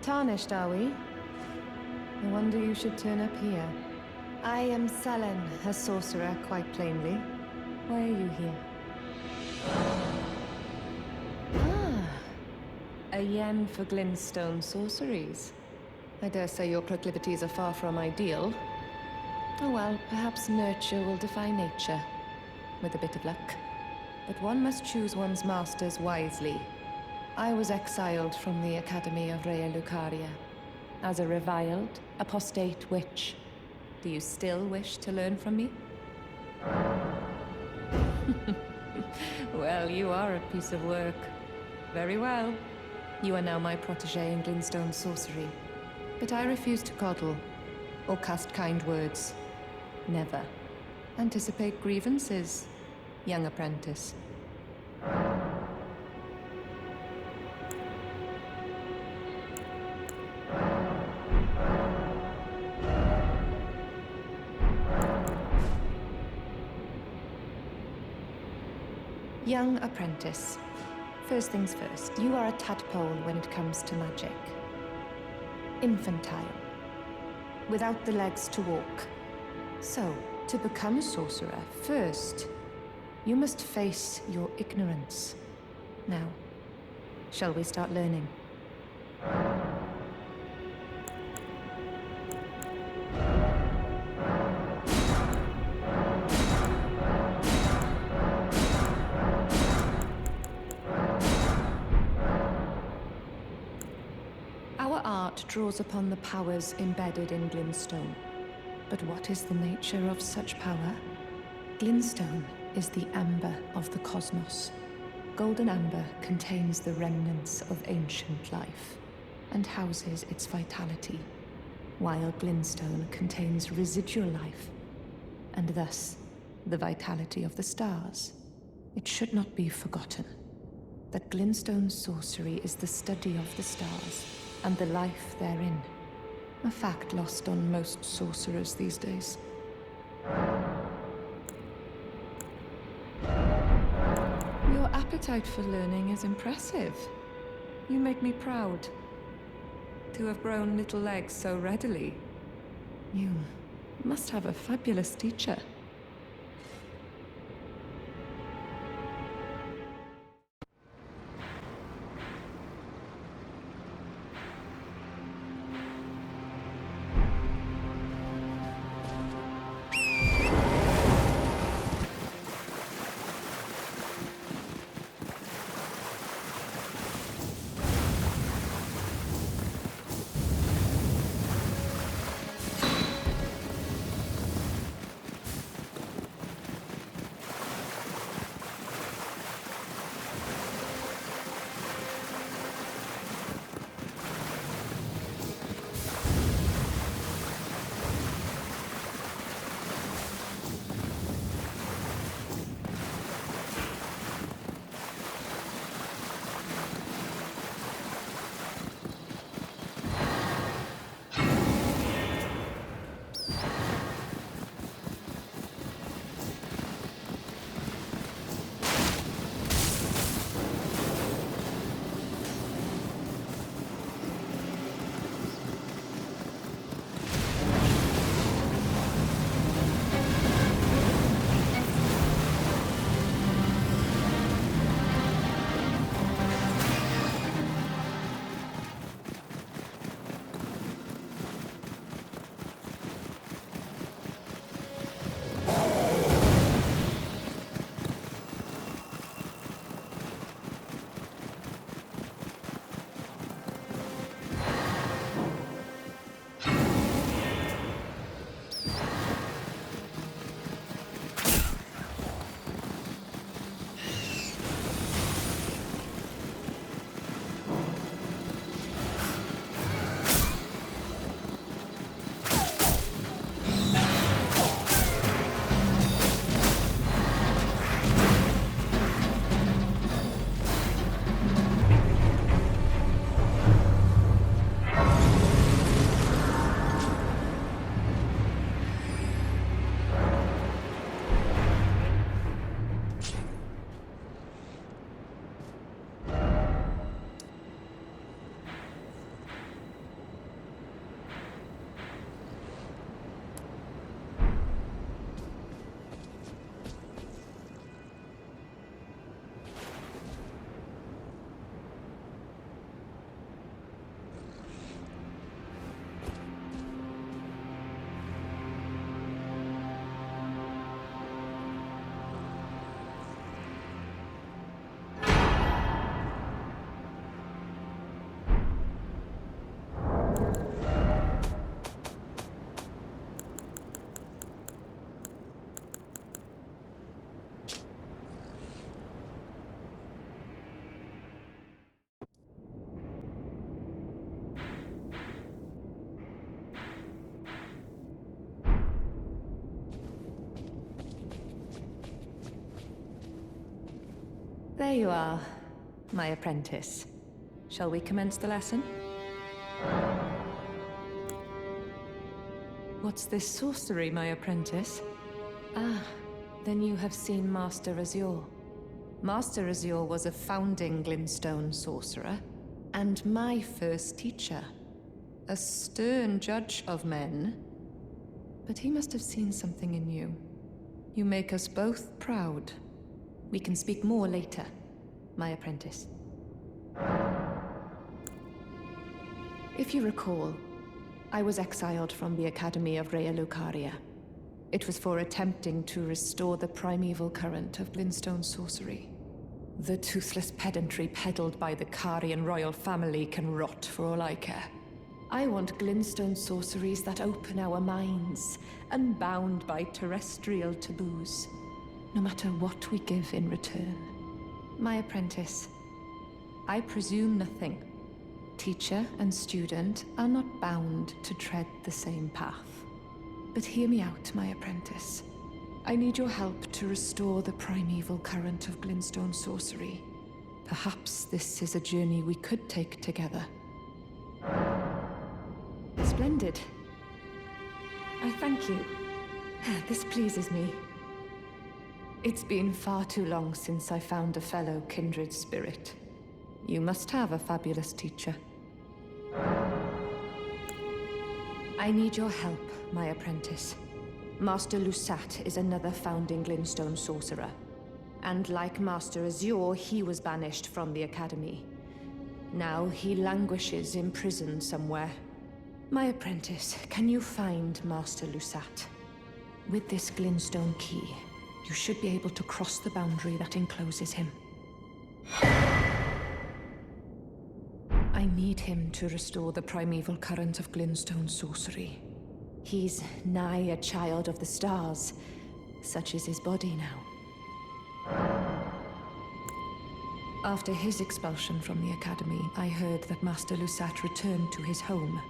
Tarnished, are we? No wonder you should turn up here. I am Sellen, a sorcerer, quite plainly. Why are you here? Ah, a yen for glintstone sorceries. I dare say your proclivities are far from ideal. Oh well, perhaps nurture will defy nature, with a bit of luck. But one must choose one's masters wisely. I was exiled from the Academy of Rea Lucaria as a reviled, apostate witch. Do you still wish to learn from me? Well, you are a piece of work. Very well. You are now my protégé in glintstone sorcery. But I refuse to coddle, or cast kind words. Never. Anticipate grievances, young apprentice. Young apprentice. First things first, you are a tadpole when it comes to magic. Infantile. Without the legs to walk. So, to become a sorcerer, first, you must face your ignorance. Now, shall we start learning? Our art draws upon the powers embedded in glintstone. But what is the nature of such power? Glintstone is the amber of the cosmos. Golden amber contains the remnants of ancient life and houses its vitality, while glintstone contains residual life and thus the vitality of the stars. It should not be forgotten that glintstone sorcery is the study of the stars and the life therein. A fact lost on most sorcerers these days. Your appetite for learning is impressive. You make me proud to have grown little legs so readily. You must have a fabulous teacher. There you are, my apprentice. Shall we commence the lesson? What's this sorcery, my apprentice? Ah, then you have seen Master Azur. Master Azur was a founding Glintstone sorcerer, and my first teacher. A stern judge of men. But he must have seen something in you. You make us both proud. We can speak more later, my apprentice. If you recall, I was exiled from the Academy of Rea Lucaria. It was for attempting to restore the primeval current of Glintstone sorcery. The toothless pedantry peddled by the Carian royal family can rot for all I care. I want Glintstone sorceries that open our minds, unbound by terrestrial taboos, no matter what we give in return. My apprentice, I presume nothing. Teacher and student are not bound to tread the same path. But hear me out, my apprentice. I need your help to restore the primeval current of Glintstone sorcery. Perhaps this is a journey we could take together. Splendid. I thank you. This pleases me. It's been far too long since I found a fellow kindred spirit. You must have a fabulous teacher. I need your help, my apprentice. Master Lusat is another founding Glintstone sorcerer. And like Master Azur, he was banished from the Academy. Now he languishes in prison somewhere. My apprentice, can you find Master Lusat? With this Glintstone key, you should be able to cross the boundary that encloses him. I need him to restore the primeval current of Glintstone sorcery. He's nigh a child of the stars. Such is his body now. After his expulsion from the Academy, I heard that Master Lusat returned to his home,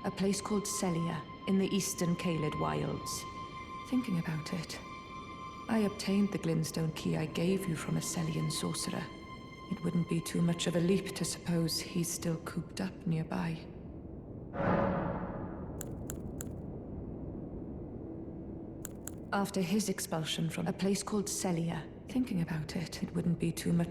a place called Sellen in the eastern Caelid wilds. Thinking about it, I obtained the Glintstone key I gave you from a Sellian sorcerer. It wouldn't be too much of a leap to suppose he's still cooped up nearby. After his expulsion from a place called Sellen, thinking about it, it wouldn't be too much...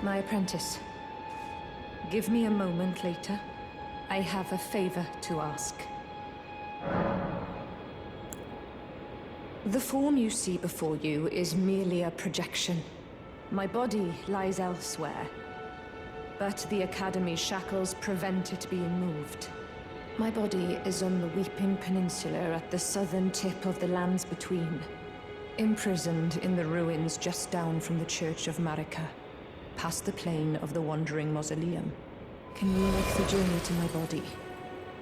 My apprentice, give me a moment later. I have a favor to ask. The form you see before you is merely a projection. My body lies elsewhere, but the Academy's shackles prevent it being moved. My body is on the Weeping Peninsula at the southern tip of the lands between, imprisoned in the ruins just down from the Church of Marika, past the plain of the Wandering Mausoleum. Can you make the journey to my body?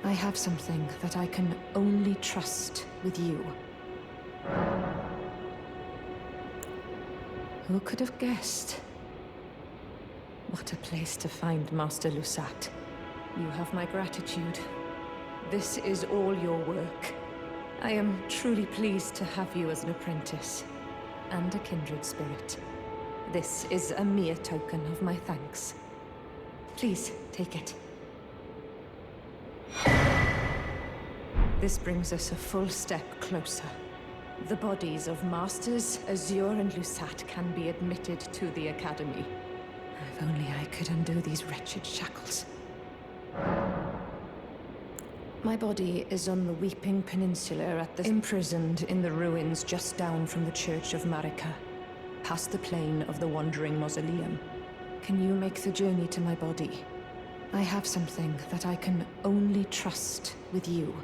I have something that I can only trust with you. Who could have guessed? What a place to find Master Lusat. You have my gratitude. This is all your work. I am truly pleased to have you as an apprentice, and a kindred spirit. This is a mere token of my thanks. Please, take it. This brings us a full step closer. The bodies of Masters, Azur and Lusat can be admitted to the Academy. If only I could undo these wretched shackles. My body is on the Weeping Peninsula at the... imprisoned in the ruins just down from the Church of Marika, past the plain of the Wandering Mausoleum. Can you make the journey to my body? I have something that I can only trust with you.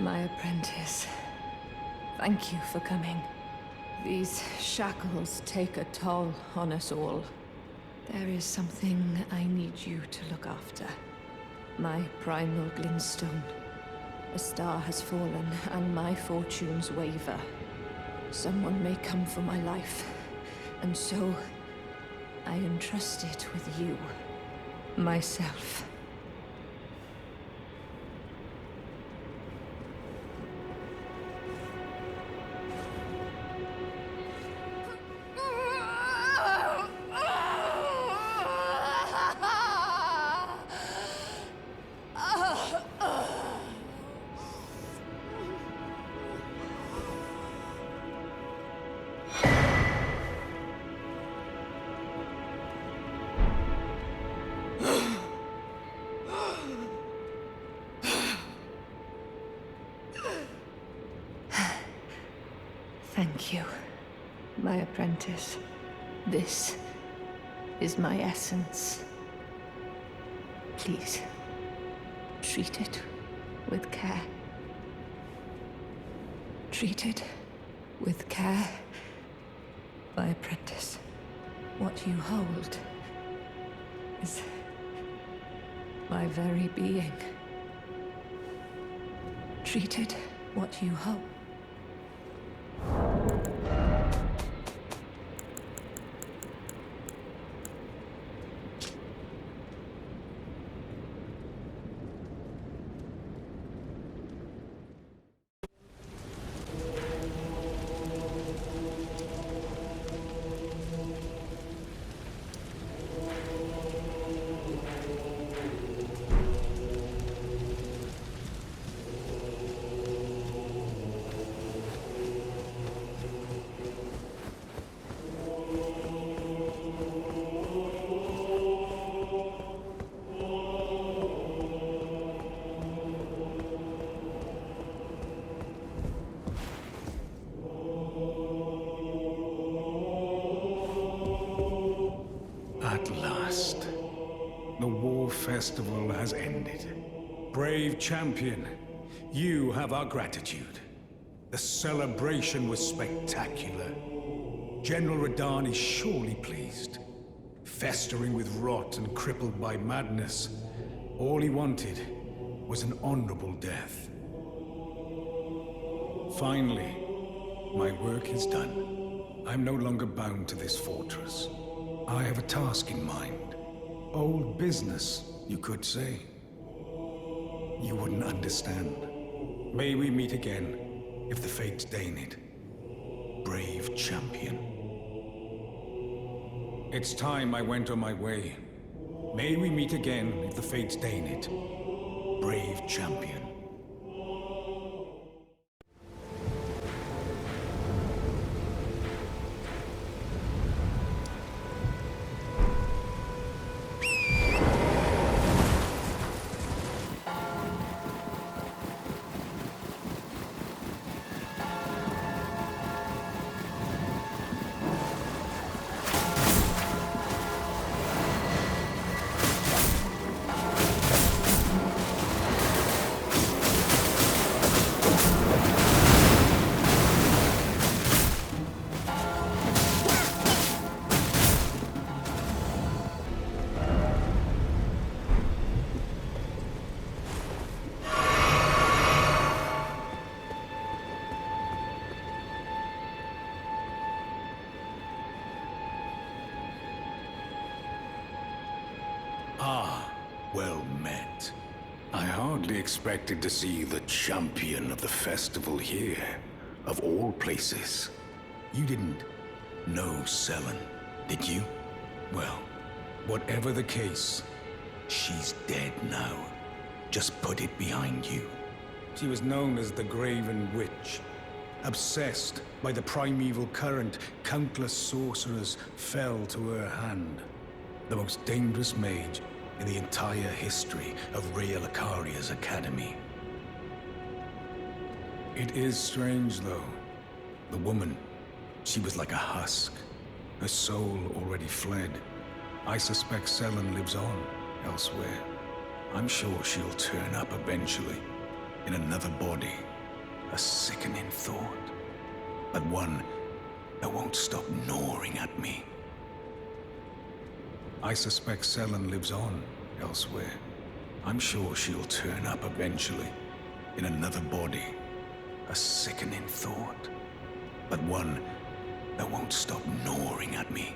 My apprentice, thank you for coming. These shackles take a toll on us all. There is something I need you to look after. My primal glintstone. A star has fallen, and my fortunes waver. Someone may come for my life, and so I entrust it with you. Myself. Thank you, my apprentice. This is my essence. Please, treat it with care. Treat it with care, my apprentice. What you hold is my very being. Treat it what you hold. At last, the war festival has ended. Brave champion, you have our gratitude. The celebration was spectacular. General Radahn is surely pleased. Festering with rot and crippled by madness, all he wanted was an honorable death. Finally, my work is done. I'm no longer bound to this fortress. I have a task in mind. Old business, you could say. You wouldn't understand. May we meet again, if the fates deign it. Brave champion. It's time I went on my way. May we meet again, if the fates deign it. Brave champion. Well met. I hardly expected to see the champion of the festival here, of all places. You didn't know Sellen, did you? Well, whatever the case, she's dead now. Just put it behind you. She was known as the Graven Witch. Obsessed by the primeval current, countless sorcerers fell to her hand. The most dangerous mage in the entire history of Rhea Lucaria's academy. It is strange, though. The woman, she was like a husk. Her soul already fled. I suspect Sellen lives on elsewhere. I'm sure she'll turn up eventually, in another body. A sickening thought, but one that won't stop gnawing at me. I suspect Sellen lives on elsewhere. I'm sure she'll turn up eventually, in another body. A sickening thought, but one that won't stop gnawing at me.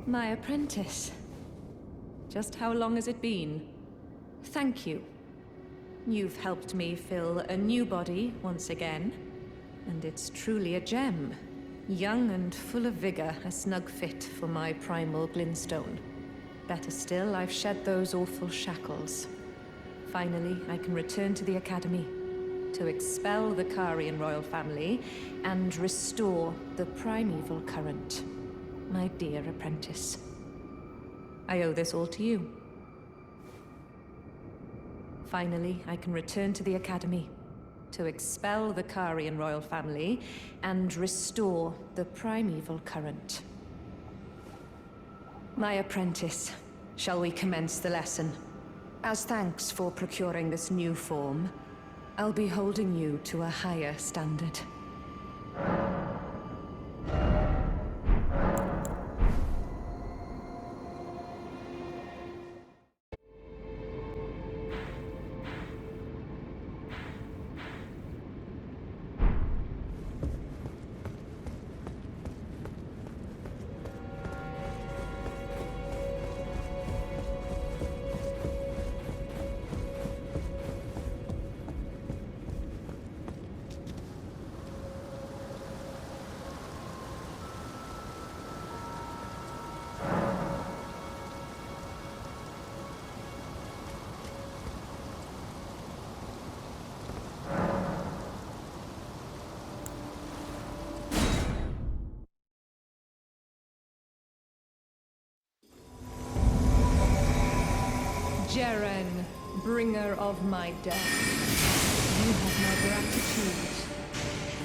My apprentice. Just how long has it been? Thank you. You've helped me fill a new body once again. and it's truly a gem. Young and full of vigor, a snug fit for my primal glintstone. Better still, I've shed those awful shackles. Finally, I can return to the Academy to expel the Karian royal family and restore the primeval current. My dear apprentice. I owe this all to you. Finally, I can return to the Academy to expel the Karian royal family and restore the primeval current. My apprentice, shall we commence the lesson? As thanks for procuring this new form, I'll be holding you to a higher standard. Jerren, bringer of my death, you have my gratitude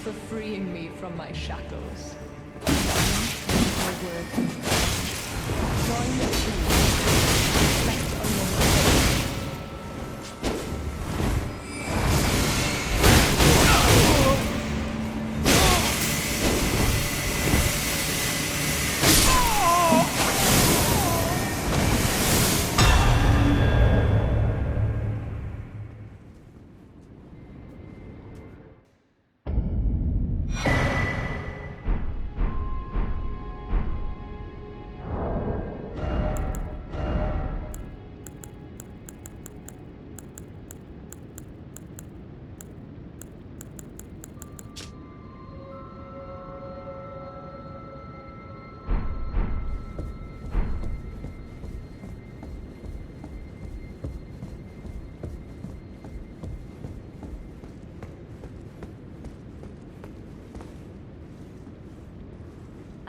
for freeing me from my shackles. My word. Join the tree. Reflect on your fate.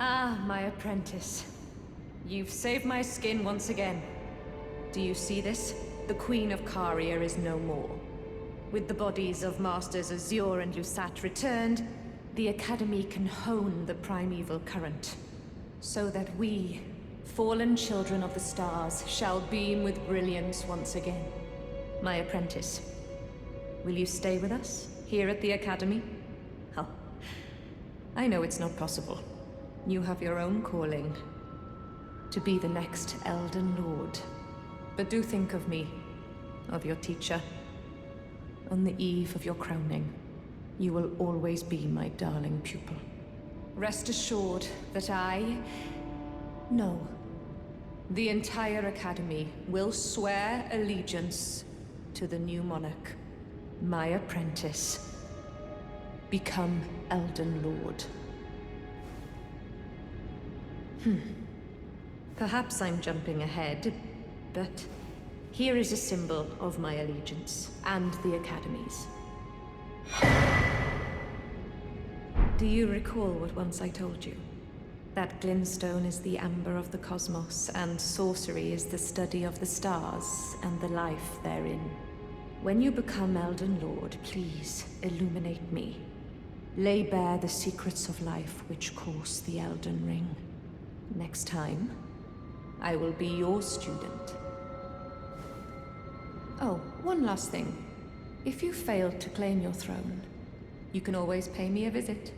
Ah, my apprentice. You've saved my skin once again. Do you see this? The Queen of Caria is no more. With the bodies of Masters Azur and Lusat returned, the Academy can hone the primeval current, so that we, fallen children of the stars, shall beam with brilliance once again. My apprentice, will you stay with us, here at the Academy? Oh, I know it's not possible. You have your own calling, to be the next Elden Lord. But do think of me, of your teacher. On the eve of your crowning, you will always be my darling pupil. Rest assured that no, the entire Academy will swear allegiance to the new monarch, my apprentice. Become Elden Lord. Perhaps I'm jumping ahead, but here is a symbol of my allegiance and the Academy's. Do you recall what once I told you? That glintstone is the amber of the cosmos, and sorcery is the study of the stars and the life therein. When you become Elden Lord, please illuminate me. Lay bare the secrets of life which course the Elden Ring. Next time, I will be your student. Oh, one last thing. If you fail to claim your throne, you can always pay me a visit.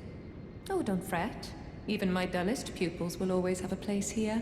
Oh, don't fret. Even my dullest pupils will always have a place here.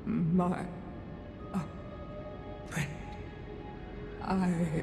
My friend, I